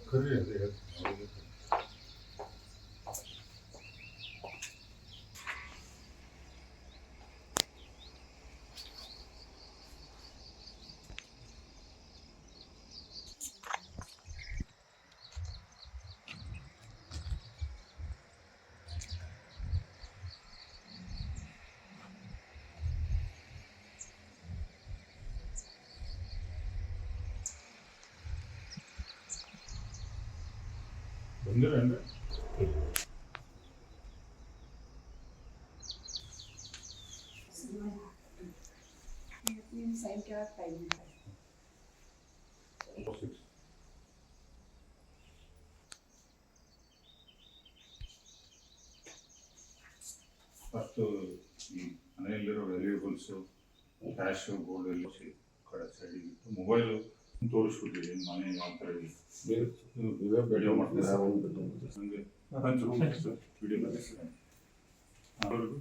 ಖರೀ ಬಂದಿರೇನ್ರಿ? First ಈ ಮನೆಯಲ್ಲಿರೋ ವ್ಯಾಲ್ಯೂಬಲ್ಸು, cash, gold ಎಲ್ಲ ಕಡೆ ಸೈಡಿಗೆ ಇಟ್ಟು ಮೊಬೈಲು ತೋರಿಸ್ಬಿಡ್ಲಿ ಏನು ಮನೆ ಯಾವ ಥರ ಇದೆ ವಿಡಿಯೋ ಮಾಡ್ತಾರೆ ನನಗೆ ವಿಡಿಯೋ ಅವ್ರಿಗೂ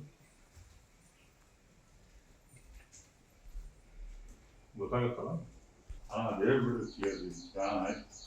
ಗೊತ್ತಾಗತ್ತಲ್ಲ. ಹಾಂ ಅದು ಹೇಳ್ಬಿಡ್ರಿ ಕ್ಲಿಯರ್ಲಿ. ಹಾಂ ಆಯ್ತು.